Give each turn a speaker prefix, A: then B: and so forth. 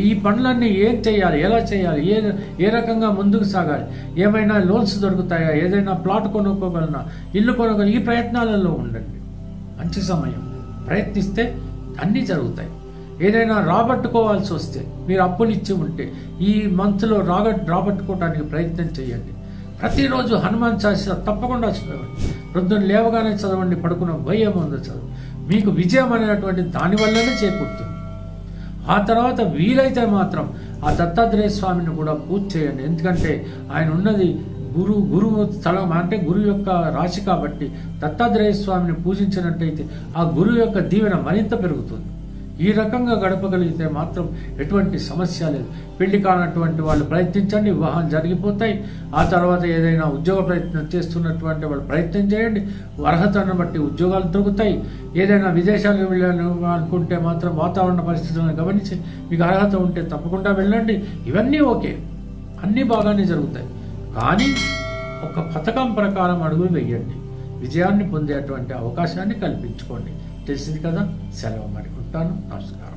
A: ఈ పనులన్నీ ఏం చేయాలి, ఎలా చేయాలి, ఏ రకంగా ముందుకు సాగాలి, ఏమైనా లోన్స్ దొరుకుతాయా, ఏదైనా ప్లాట్ కొనుక్కోగలనా, ఇల్లు కొనుక్కో, ఈ ప్రయత్నాలలో ఉండండి. మంచి సమయం, ప్రయత్నిస్తే అన్నీ జరుగుతాయి. ఏదైనా రాబట్టుకోవాల్సి వస్తే, మీరు అప్పులు ఇచ్చి ఉంటే ఈ మంత్లో రాబట్టుకోవడానికి ప్రయత్నం చేయండి. ప్రతిరోజు హనుమాన్ చాలీసా తప్పకుండా చదవండి. ప్రొద్దున లేవగానే చదవండి, పడుకున్న భయం ఉందో చదువు. మీకు విజయం అనేటువంటి దానివల్లనే చేకూరుతుంది. ఆ తర్వాత వీలైతే మాత్రం ఆ దత్తాత్రేయ స్వామిని కూడా పూజ చేయండి. ఎందుకంటే ఆయన ఉన్నది గురువు స్థలం, అంటే గురువు యొక్క రాశి కాబట్టి దత్తాత్రేయ స్వామిని పూజించినట్టయితే ఆ గురువు యొక్క దీవెన మరింత పెరుగుతుంది. ఈ రకంగా గడపగలిగితే మాత్రం ఎటువంటి సమస్య లేదు. పెళ్లి కానటువంటి వాళ్ళు ప్రయత్నించండి, వివాహం జరిగిపోతాయి. ఆ తర్వాత ఏదైనా ఉద్యోగ ప్రయత్నం చేస్తున్నటువంటి వాళ్ళు ప్రయత్నం చేయండి, అర్హతను బట్టి ఉద్యోగాలు దొరుకుతాయి. ఏదైనా విదేశాలకు వెళ్ళాను అనుకుంటే మాత్రం వాతావరణ పరిస్థితులను గమనించి మీకు అర్హత ఉంటే తప్పకుండా వెళ్ళండి. ఇవన్నీ ఓకే, అన్నీ బాగానే జరుగుతాయి. కానీ ఒక పథకం ప్రకారం అడుగులు వేయండి, విజయాన్ని పొందేటువంటి అవకాశాన్ని కల్పించుకోండి. తెలిసింది కదా. సెలవు మరి, ఉంటాను. నమస్కారం.